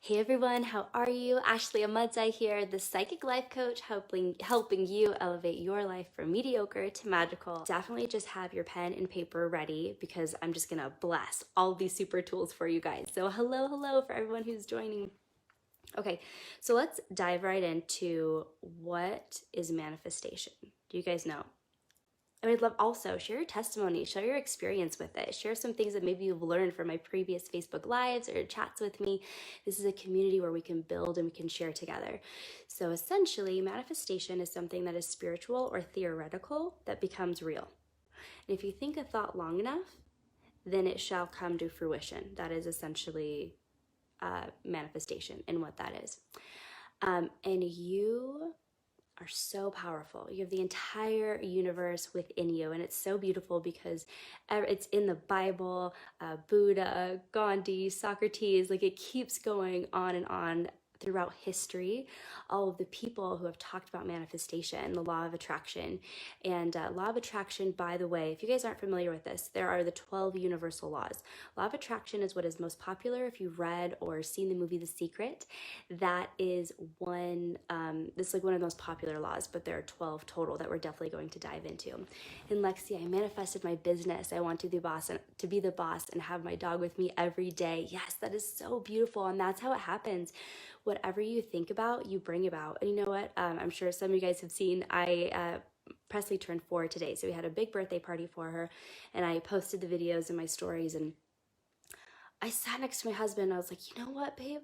Hey everyone, how are you? Ashley Amadzai here, the Psychic Life Coach, helping you elevate your life from mediocre to magical. Definitely just have your pen and paper ready because I'm just gonna blast all these super tools for you guys. So hello for everyone who's joining. Okay, so let's dive right into what is manifestation. Do you guys know? And I'd love also share your testimony, share your experience with it, share some things that maybe you've learned from my previous Facebook Lives or chats with me. This is a community where we can build and we can share together. So essentially, manifestation is something that is spiritual or theoretical that becomes real. And if you think a thought long enough, then it shall come to fruition. That is essentially manifestation and what that is. And you are so powerful. You have the entire universe within you, and it's so beautiful because it's in the Bible, Buddha, Gandhi, Socrates, like it keeps going on and on throughout history. All of the people who have talked about manifestation, the law of attraction. And law of attraction, by the way, if you guys aren't familiar with this, there are the 12 universal laws. Law of attraction is what is most popular. If you've read or seen the movie The Secret, that is one, this is like one of the most popular laws, but there are 12 total that we're definitely going to dive into. In Lexi, I manifested my business. I want to be the boss and have my dog with me every day. Yes, that is so beautiful. And that's how it happens. Whatever you think about, you bring about. And you know what? I'm sure some of you guys have seen, Presley turned 4 today. So we had a big birthday party for her and I posted the videos in my stories and I sat next to my husband and I was like, you know what, babe?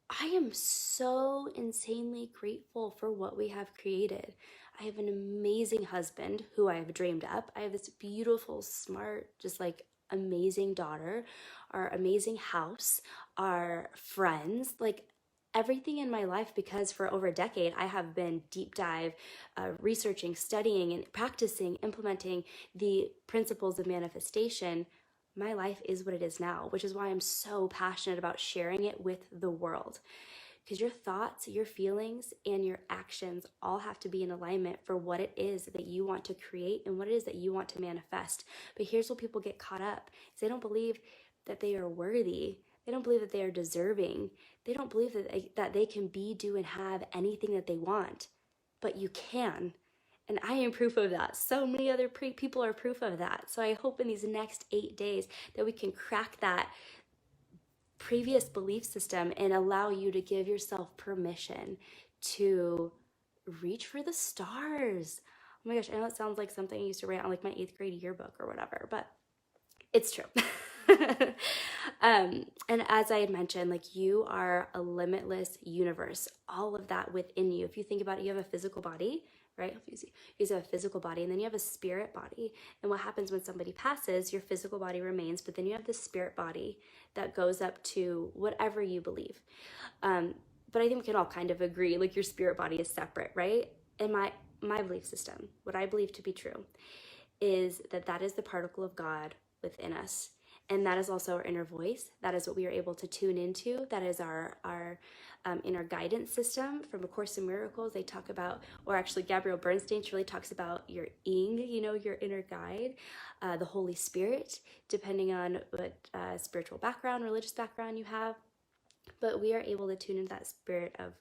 I am so insanely grateful for what we have created. I have an amazing husband who I have dreamed up. I have this beautiful, smart, just like amazing daughter, our amazing house, our friends, like everything in my life, because for over a decade, I have been deep dive researching, studying, and practicing, implementing the principles of manifestation. My life is what it is now, which is why I'm so passionate about sharing it with the world. Because your thoughts, your feelings, and your actions all have to be in alignment for what it is that you want to create and what it is that you want to manifest. But here's where people get caught up, is they don't believe that they are worthy. They don't believe that they are deserving. They don't believe that they can be, do, and have anything that they want. But you can. And I am proof of that. So many other people are proof of that. So I hope in these next 8 days that we can crack that previous belief system and allow you to give yourself permission to reach for the stars. Oh my gosh, I know it sounds like something I used to write on like my 8th grade yearbook or whatever, but it's true. And as I had mentioned, like you are a limitless universe, all of that within you. If you think about it, you have a physical body, right? You have a physical body and then you have a spirit body. And what happens when somebody passes, your physical body remains, but then you have the spirit body that goes up to whatever you believe. But I think we can all kind of agree, like your spirit body is separate, right? And my belief system, what I believe to be true, is that is the particle of God within us. And that is also our inner voice. That is what we are able to tune into. That is our inner guidance system. From A Course in Miracles, they talk about, or actually Gabrielle Bernstein really talks about your ing, your inner guide, the Holy Spirit, depending on what spiritual background, religious background you have. But we are able to tune into that spirit of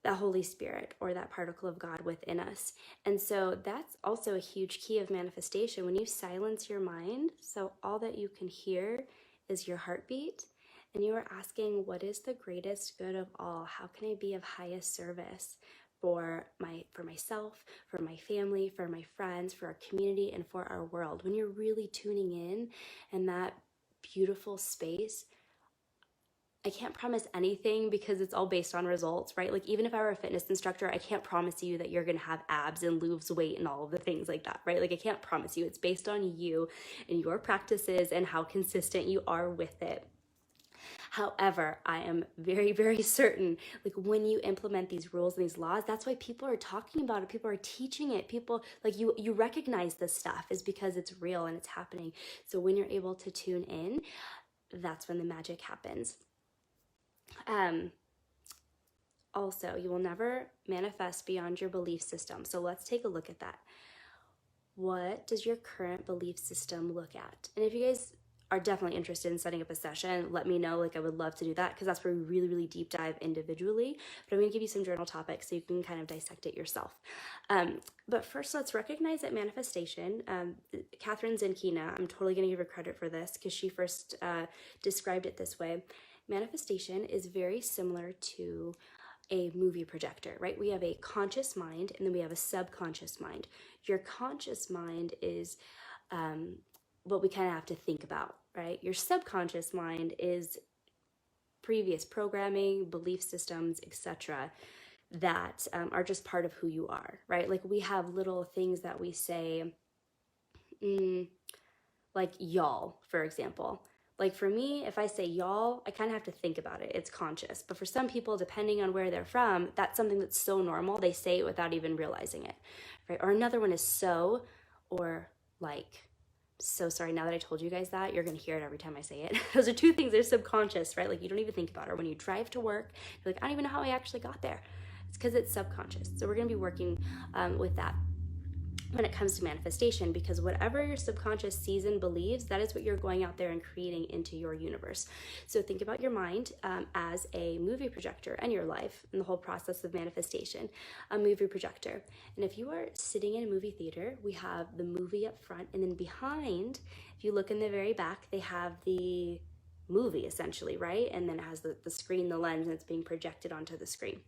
that Holy Spirit or that particle of God within us. And so that's also a huge key of manifestation. When you silence your mind, so all that you can hear is your heartbeat, and you are asking, what is the greatest good of all? How can I be of highest service for myself, for my family, for my friends, for our community, and for our world? When you're really tuning in that beautiful space, I can't promise anything because it's all based on results, right? Like even if I were a fitness instructor, I can't promise you that you're going to have abs and lose weight and all of the things like that, right? Like I can't promise you. It's based on you and your practices and how consistent you are with it. However, I am very, very certain, like when you implement these rules and these laws, that's why people are talking about it. People are teaching it. People, like you recognize this stuff is because it's real and it's happening. So when you're able to tune in, that's when the magic happens. Also, you will never manifest beyond your belief system. So let's take a look at that. What does your current belief system look at? And if you guys are definitely interested in setting up a session, let me know. Like, I would love to do that because that's where we really, really deep dive individually. But I'm going to give you some journal topics so you can kind of dissect it yourself. But first, let's recognize that manifestation. Catherine Zenkina, I'm totally going to give her credit for this because she first described it this way. Manifestation is very similar to a movie projector, right? We have a conscious mind and then we have a subconscious mind. Your conscious mind is what we kind of have to think about, right? Your subconscious mind is previous programming, belief systems, etc., that are just part of who you are, right? Like we have little things that we say, like y'all, for example. Like for me, if I say y'all, I kind of have to think about it. It's conscious. But for some people, depending on where they're from, that's something that's so normal, they say it without even realizing it, right? Or another one is so, or like. So sorry, now that I told you guys that, you're going to hear it every time I say it. Those are two things that are subconscious, right? Like you don't even think about it. Or when you drive to work, you're like, I don't even know how I actually got there. It's because it's subconscious. So we're going to be working with that when it comes to manifestation, because whatever your subconscious sees and believes, that is what you're going out there and creating into your universe. So think about your mind as a movie projector and your life and the whole process of manifestation, a movie projector. And if you are sitting in a movie theater, we have the movie up front, and then behind, if you look in the very back, they have the movie essentially, right? And then it has the screen, the lens, and it's being projected onto the screen.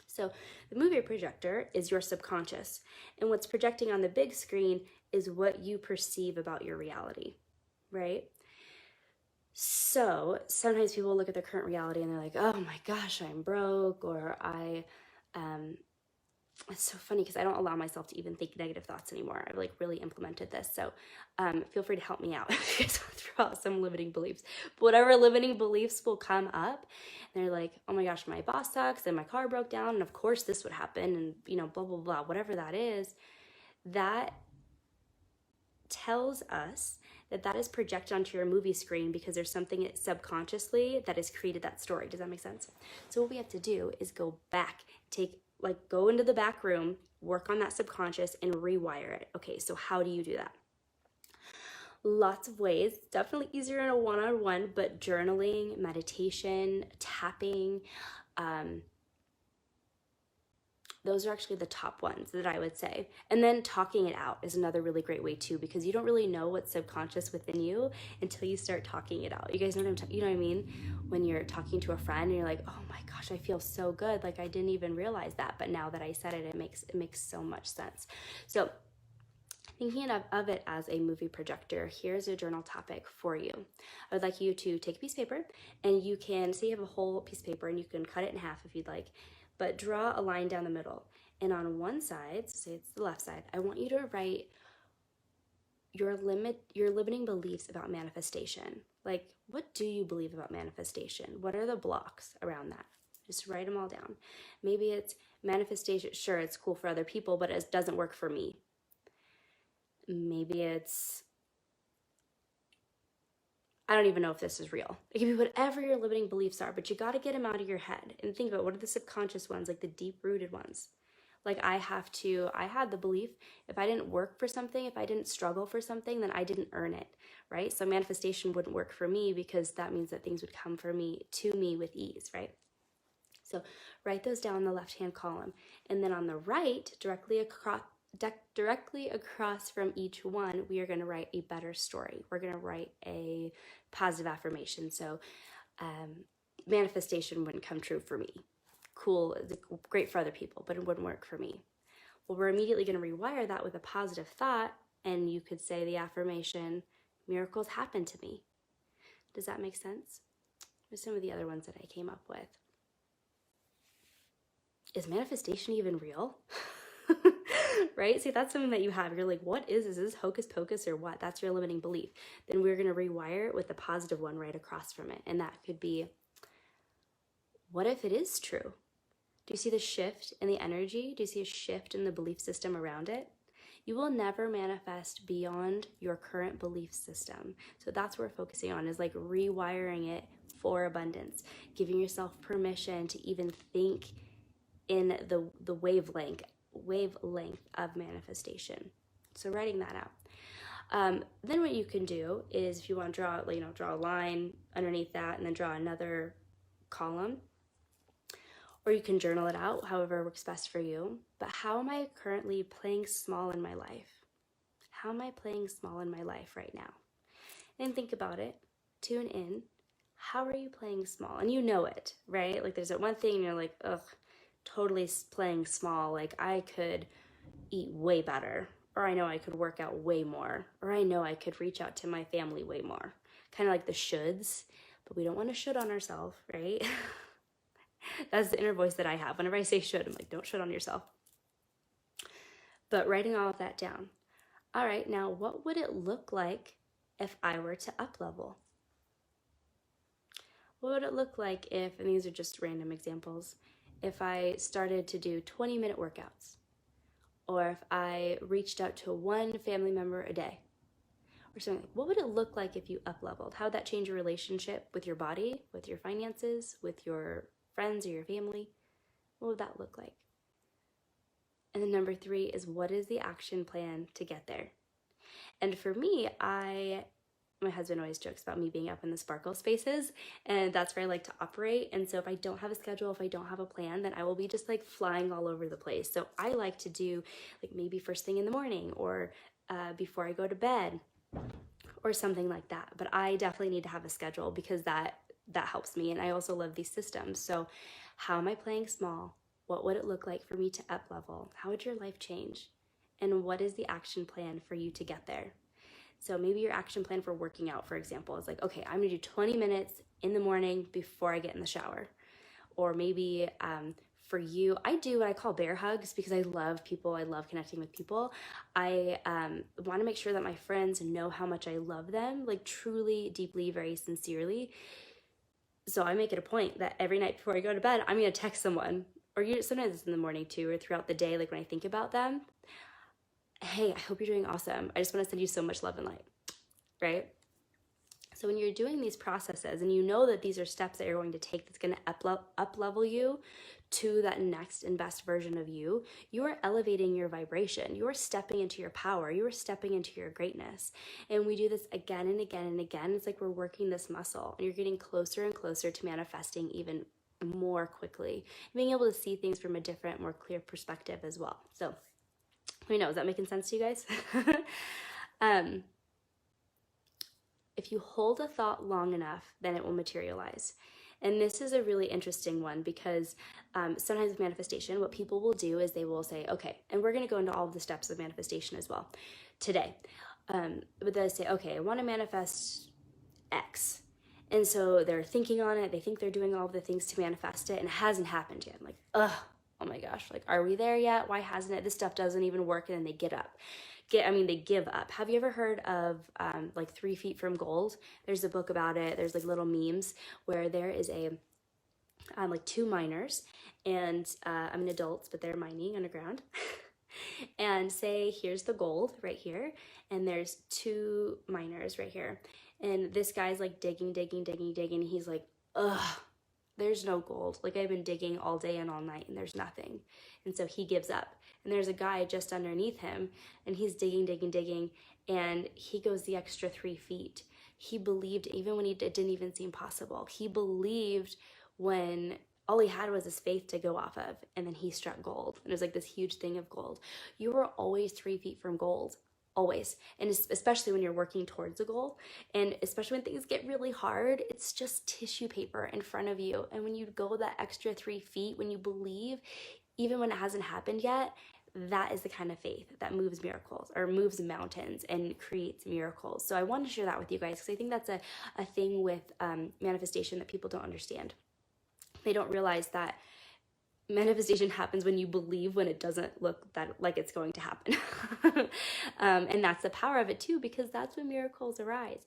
So the movie projector is your subconscious, and what's projecting on the big screen is what you perceive about your reality, right? So sometimes people look at their current reality and they're like, oh my gosh, I'm broke, or it's so funny because I don't allow myself to even think negative thoughts anymore. I've like really implemented this. So feel free to help me out if you guys want to throw out some limiting beliefs. But whatever limiting beliefs will come up, and they're like, oh my gosh, my boss sucks and my car broke down, and of course this would happen, and you know, blah, blah, blah, whatever that is, that tells us that that is projected onto your movie screen because there's something subconsciously that has created that story. Does that make sense? So what we have to do is go back, go into the back room, work on that subconscious and rewire it. Okay, so how do you do that? Lots of ways. Definitely easier in a one-on-one, but journaling, meditation, tapping, those are actually the top ones that I would say. And then talking it out is another really great way too, because you don't really know what's subconscious within you until you start talking it out. You guys know what you know what I mean? When you're talking to a friend and you're like, oh my gosh, I feel so good. Like I didn't even realize that, but now that I said it, it makes so much sense. So thinking of it as a movie projector, here's a journal topic for you. I would like you to take a piece of paper, and you can, say you have a whole piece of paper and you can cut it in half if you'd like, but draw a line down the middle. And on one side, say it's the left side, I want you to write your limiting beliefs about manifestation. Like, what do you believe about manifestation? What are the blocks around that? Just write them all down. Maybe it's manifestation, sure, it's cool for other people, but it doesn't work for me. Maybe it's, I don't even know if this is real. It can be whatever your limiting beliefs are, but you got to get them out of your head and think about what are the subconscious ones, like the deep-rooted ones. Like I had the belief if I didn't work for something, if I didn't struggle for something, then I didn't earn it, right? So manifestation wouldn't work for me because that means that things would come to me with ease, right? So write those down in the left-hand column. And then on the right, directly across from each one, we are going to write a better story. We're going to write a positive affirmation. So manifestation wouldn't come true for me. Cool, great for other people, but it wouldn't work for me. Well, we're immediately going to rewire that with a positive thought, and you could say the affirmation, miracles happen to me. Does that make sense? There's some of the other ones that I came up with. Is manifestation even real? Right? See, that's something that you have. You're like, what is this hocus pocus or what? That's your limiting belief. Then we're going to rewire it with the positive one right across from it. And that could be, what if it is true? Do you see the shift in the energy? Do you see a shift in the belief system around it? You will never manifest beyond your current belief system. So that's what we're focusing on, is like rewiring it for abundance, giving yourself permission to even think in the wavelength of manifestation. So writing that out. Then what you can do is, if you want to draw, draw a line underneath that and then draw another column, or you can journal it out, however works best for you. But how am I currently playing small in my life? How am I playing small in my life right now? And think about it. Tune in. How are you playing small? And you know it, right? Like there's that one thing and you're like, ugh, totally playing small. Like I could eat way better, or I know I could work out way more, or I know I could reach out to my family way more. Kind of like the shoulds, but we don't want to should on ourselves, right? That's the inner voice that I have. Whenever I say should, I'm like, don't should on yourself. But writing all of that down. All right, now what would it look like if I were to up level? What would it look like if, and these are just random examples, if I started to do 20-minute workouts? Or if I reached out to one family member a day? Or something. What would it look like if you up leveled? How would that change your relationship with your body, with your finances, with your friends or your family? What would that look like? And then number 3 is, what is the action plan to get there? And for me, my husband always jokes about me being up in the sparkle spaces, and that's where I like to operate. And so if I don't have a schedule, if I don't have a plan, then I will be just like flying all over the place. So I like to do like maybe first thing in the morning, or before I go to bed, or something like that. But I definitely need to have a schedule because that helps me. And I also love these systems. So how am I playing small? What would it look like for me to up level? How would your life change? And what is the action plan for you to get there? So maybe your action plan for working out, for example, is like, okay, I'm gonna do 20 minutes in the morning before I get in the shower. Or maybe for you, I do what I call bear hugs because I love people. I love connecting with people. I want to make sure that my friends know how much I love them, like truly, deeply, very sincerely. So I make it a point that every night before I go to bed, I'm gonna text someone, or sometimes it's in the morning too, or throughout the day, like when I think about them. Hey, I hope you're doing awesome. I just want to send you so much love and light, right? So when you're doing these processes and you know that these are steps that you're going to take that's going to up level you to that next and best version of you, you are elevating your vibration. You are stepping into your power. You are stepping into your greatness. And we do this again and again and again. It's like we're working this muscle, and you're getting closer and closer to manifesting even more quickly, being able to see things from a different, more clear perspective as well. So let me know, is that making sense to you guys? If you hold a thought long enough, then it will materialize. And this is a really interesting one because sometimes with manifestation, what people will do is they will say, okay, and we're going to go into all of the steps of manifestation as well today. But they'll say, okay, I want to manifest X. And so they're thinking on it. They think they're doing all of the things to manifest it, and it hasn't happened yet. I'm like, ugh. Oh my gosh, like, are we there yet? Why hasn't it? This stuff doesn't even work. And then they give up. They give up. Have you ever heard of like 3 feet from gold? There's a book about it. There's like little memes where there is like 2 miners, and I'm an adult, but they're mining underground. And say, here's the gold right here, and there's 2 miners right here. And this guy's like digging. He's like, ugh. There's no gold. Like, I've been digging all day and all night and there's nothing. And so he gives up. And there's a guy just underneath him, and he's digging, and he goes the extra 3 feet. He believed even when it didn't even seem possible. He believed when all he had was his faith to go off of, and then he struck gold. And it was like this huge thing of gold. You are always 3 feet from gold. Always. And especially when you're working towards a goal, and especially when things get really hard, it's just tissue paper in front of you. And when you go that extra 3 feet, when you believe, even when it hasn't happened yet, that is the kind of faith that moves miracles, or moves mountains and creates miracles. So I want to share that with you guys because I think that's a thing with manifestation that people don't understand. They don't realize that manifestation happens when you believe when it doesn't look that like it's going to happen. And that's the power of it too, because that's when miracles arise.